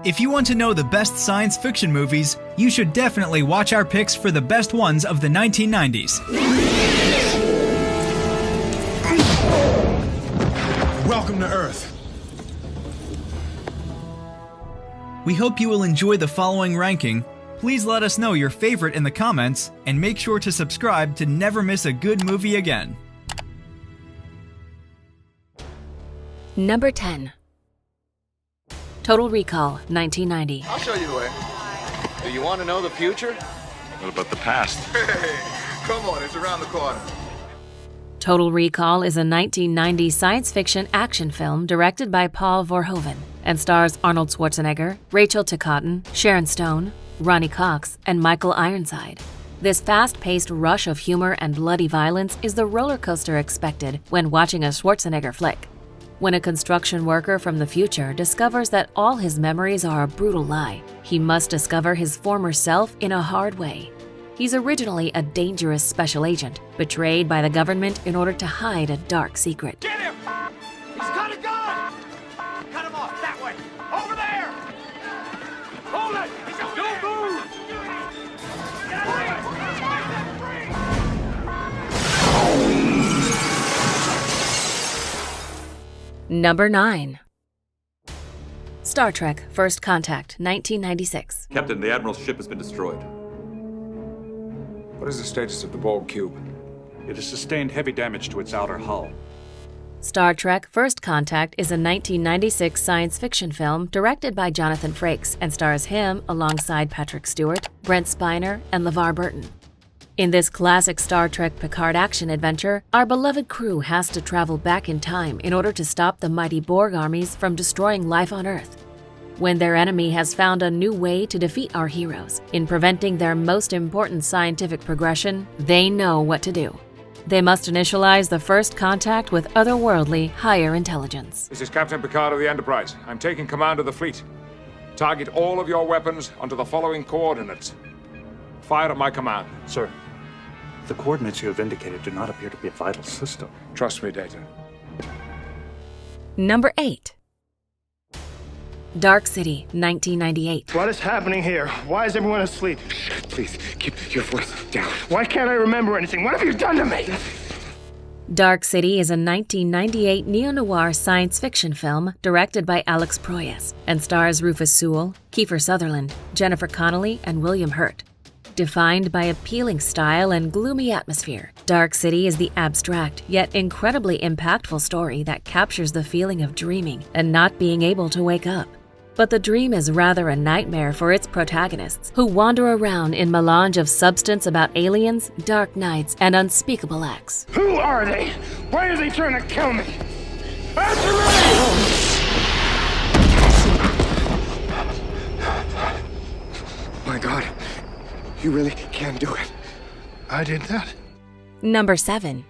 If you want to know the best science fiction movies, you should definitely watch our picks for the best ones of the 1990s. Welcome to Earth. We hope you will enjoy the following ranking. Please let us know your favorite in the comments, and make sure to subscribe to never miss a good movie again. Number 10. Total Recall, 1990. I'll show you the way. Do you want to know the future? What about the past? Hey, come on, it's around the corner. Total Recall is a 1990 science fiction action film directed by Paul Verhoeven and stars Arnold Schwarzenegger, Rachel Ticotin, Sharon Stone, Ronnie Cox, and Michael Ironside. This fast-paced rush of humor and bloody violence is the roller coaster expected when watching a Schwarzenegger flick. When a construction worker from the future discovers that all his memories are a brutal lie, he must discover his former self in a hard way. He's originally a dangerous special agent, betrayed by the government in order to hide a dark secret. Get him! He's got a gun! Cut him off, that way! Over there! Hold it! He's over there! Don't move! Get away! Number 9. Star Trek First Contact, 1996. Captain, the Admiral's ship has been destroyed. What is the status of the Borg cube? It has sustained heavy damage to its outer hull. Star Trek First Contact is a 1996 science fiction film directed by Jonathan Frakes and stars him alongside Patrick Stewart, Brent Spiner, and LeVar Burton. In this classic Star Trek Picard action-adventure, our beloved crew has to travel back in time in order to stop the mighty Borg armies from destroying life on Earth. When their enemy has found a new way to defeat our heroes in preventing their most important scientific progression, they know what to do. They must initialize the first contact with otherworldly, higher intelligence. This is Captain Picard of the Enterprise. I'm taking command of the fleet. Target all of your weapons onto the following coordinates. Fire at my command. Sir, the coordinates you have indicated do not appear to be a vital system. Trust me, Data. Number 8. Dark City, 1998. What is happening here? Why is everyone asleep? Please, keep your voice down. Why can't I remember anything? What have you done to me? Dark City is a 1998 neo-noir science fiction film directed by Alex Proyas and stars Rufus Sewell, Kiefer Sutherland, Jennifer Connelly, and William Hurt. Defined by appealing style and gloomy atmosphere, Dark City is the abstract yet incredibly impactful story that captures the feeling of dreaming and not being able to wake up. But the dream is rather a nightmare for its protagonists, who wander around in melange of substance about aliens, dark nights, and unspeakable acts. Who are they? Why are they trying to kill me? Answer me! My God, you really can do it. I did that. Number 7.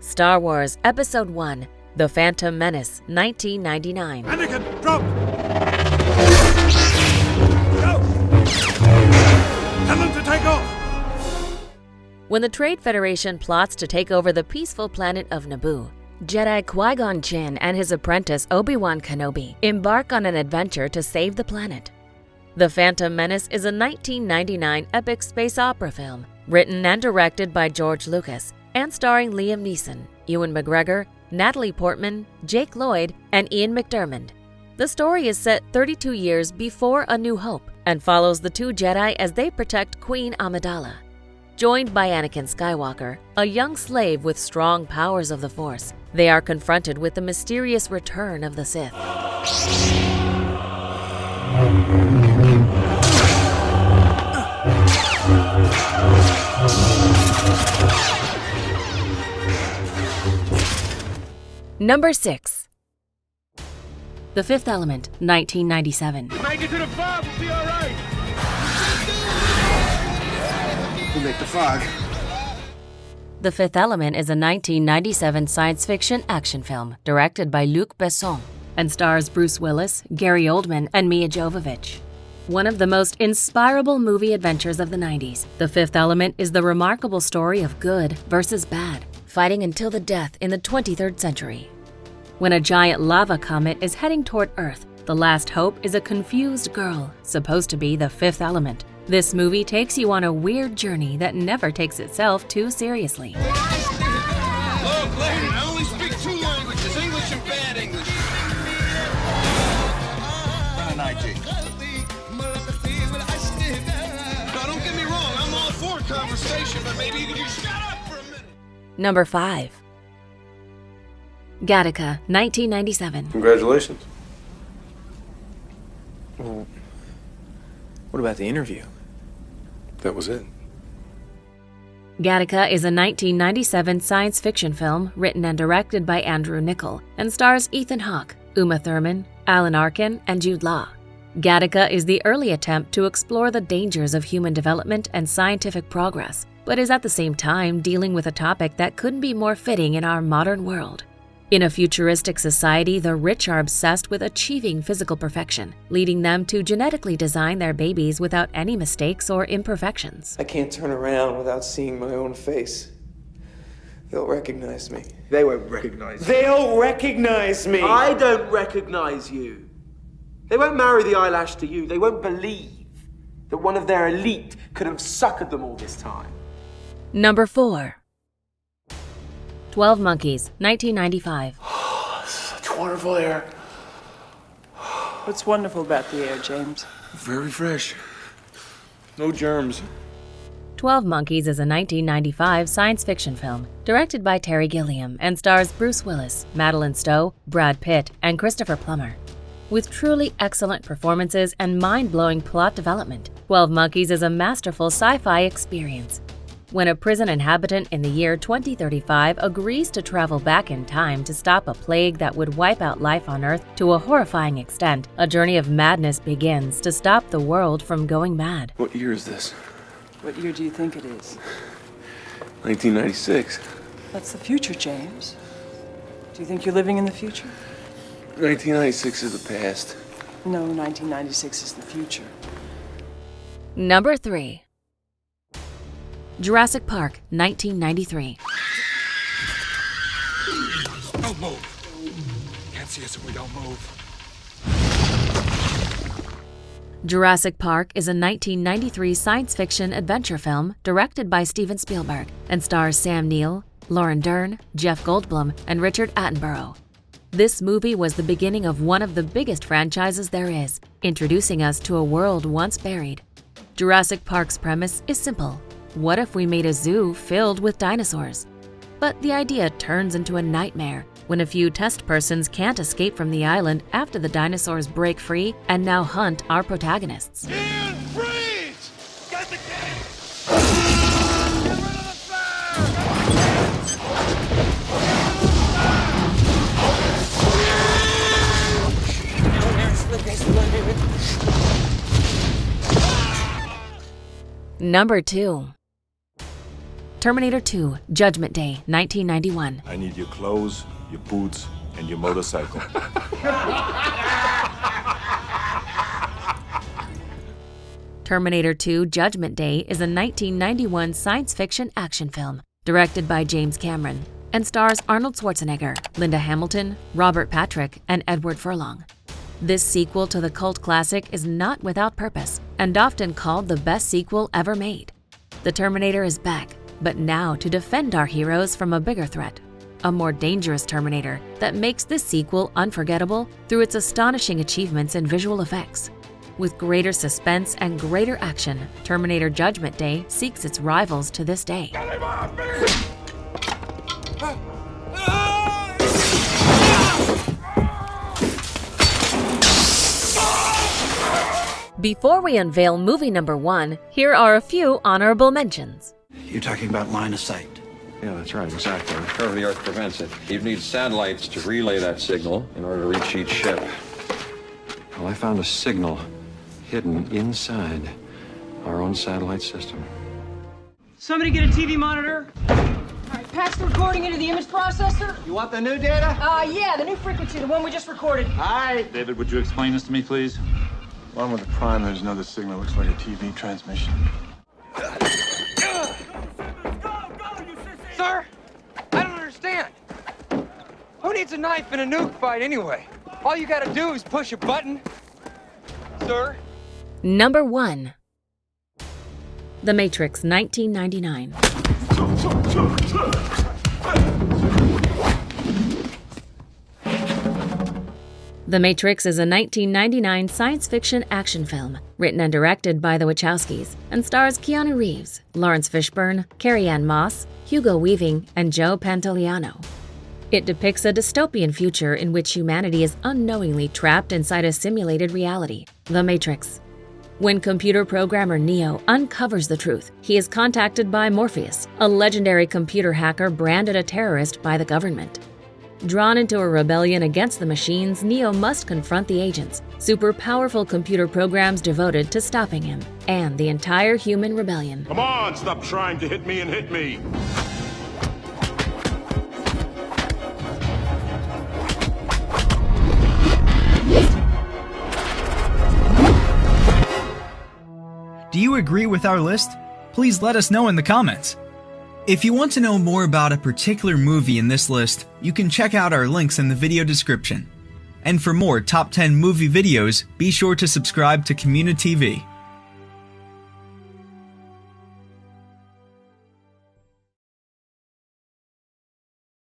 Star Wars Episode 1, The Phantom Menace, 1999. Anakin, drop! Go! Tell them to take off! When the Trade Federation plots to take over the peaceful planet of Naboo, Jedi Qui-Gon Jinn and his apprentice Obi-Wan Kenobi embark on an adventure to save the planet. The Phantom Menace is a 1999 epic space opera film, written and directed by George Lucas, and starring Liam Neeson, Ewan McGregor, Natalie Portman, Jake Lloyd, and Ian McDiarmid. The story is set 32 years before A New Hope and follows the two Jedi as they protect Queen Amidala. Joined by Anakin Skywalker, a young slave with strong powers of the Force, they are confronted with the mysterious return of the Sith. Number 6. The Fifth Element, 1997. Make it to the fog, we'll be all right. We'll make the fog. The Fifth Element is a 1997 science fiction action film directed by Luc Besson and stars Bruce Willis, Gary Oldman, and Mia Jovovich. One of the most inspirable movie adventures of the 90s, The Fifth Element is the remarkable story of good versus bad, fighting until the death in the 23rd century. When a giant lava comet is heading toward Earth, The Last Hope is a confused girl, supposed to be the fifth element. This movie takes you on a weird journey that never takes itself too seriously. Look, lady, I only speak two languages, English and bad English. An IG. Now, don't get me wrong, I'm all for conversation, but maybe you can just shut up for a minute. Number 5. Gattaca, 1997. Congratulations. Well, what about the interview? That was it. Gattaca is a 1997 science fiction film written and directed by Andrew Niccol and stars Ethan Hawke, Uma Thurman, Alan Arkin, and Jude Law. Gattaca is the early attempt to explore the dangers of human development and scientific progress, but is at the same time dealing with a topic that couldn't be more fitting in our modern world. In a futuristic society, the rich are obsessed with achieving physical perfection, leading them to genetically design their babies without any mistakes or imperfections. I can't turn around without seeing my own face. They'll recognize me. They won't recognize you. They'll recognize me! I don't recognize you. They won't marry the eyelash to you. They won't believe that one of their elite could have suckered them all this time. Number 4. 12 Monkeys, 1995. Such wonderful air. What's wonderful about the air, James? Very fresh. No germs. 12 Monkeys is a 1995 science fiction film directed by Terry Gilliam and stars Bruce Willis, Madeleine Stowe, Brad Pitt, and Christopher Plummer. With truly excellent performances and mind-blowing plot development, 12 Monkeys is a masterful sci-fi experience. When a prison inhabitant in the year 2035 agrees to travel back in time to stop a plague that would wipe out life on Earth to a horrifying extent, a journey of madness begins to stop the world from going mad. What year is this? What year do you think it is? 1996. That's the future, James. Do you think you're living in the future? 1996 is the past. No, 1996 is the future. Number 3. Jurassic Park, 1993. Don't move. Can't see us if we don't move. Jurassic Park is a 1993 science fiction adventure film directed by Steven Spielberg and stars Sam Neill, Lauren Dern, Jeff Goldblum, and Richard Attenborough. This movie was the beginning of one of the biggest franchises there is, introducing us to a world once buried. Jurassic Park's premise is simple. What if we made a zoo filled with dinosaurs? But the idea turns into a nightmare when a few test persons can't escape from the island after the dinosaurs break free and now hunt our protagonists. Ian, freeze! Get the cage! Number 2. Terminator 2, Judgment Day, 1991. I need your clothes, your boots, and your motorcycle. Terminator 2, Judgment Day is a 1991 science fiction action film directed by James Cameron and stars Arnold Schwarzenegger, Linda Hamilton, Robert Patrick, and Edward Furlong. This sequel to the cult classic is not without purpose and often called the best sequel ever made. The Terminator is back, but now to defend our heroes from a bigger threat, a more dangerous Terminator that makes this sequel unforgettable through its astonishing achievements in visual effects. With greater suspense and greater action, Terminator Judgment Day seeks its rivals to this day. Before we unveil movie number 1, here are a few honorable mentions. You're talking about line of sight. Yeah, that's right, exactly. However, the Earth prevents it. You'd need satellites to relay that signal in order to reach each ship. Well, I found a signal hidden inside our own satellite system. Somebody get a TV monitor? All right, patch the recording into the image processor. You want the new data? Yeah, the new frequency, the one we just recorded. All right. David, would you explain this to me, please? One with the prime, there's another signal. Looks like a TV transmission. Sir, I don't understand. Who needs a knife in a nuke fight anyway? All you gotta do is push a button, sir. Number 1. The Matrix, 1999. The Matrix is a 1999 science fiction action film written and directed by the Wachowskis and stars Keanu Reeves, Lawrence Fishburne, Carrie-Anne Moss, Hugo Weaving, and Joe Pantoliano. It depicts a dystopian future in which humanity is unknowingly trapped inside a simulated reality, the Matrix. When computer programmer Neo uncovers the truth, he is contacted by Morpheus, a legendary computer hacker branded a terrorist by the government. Drawn into a rebellion against the machines, Neo must confront the agents, super powerful computer programs devoted to stopping him, and the entire human rebellion. Come on, stop trying to hit me and hit me. Do you agree with our list? Please let us know in the comments. If you want to know more about a particular movie in this list, you can check out our links in the video description. And for more top 10 movie videos, be sure to subscribe to communiTV.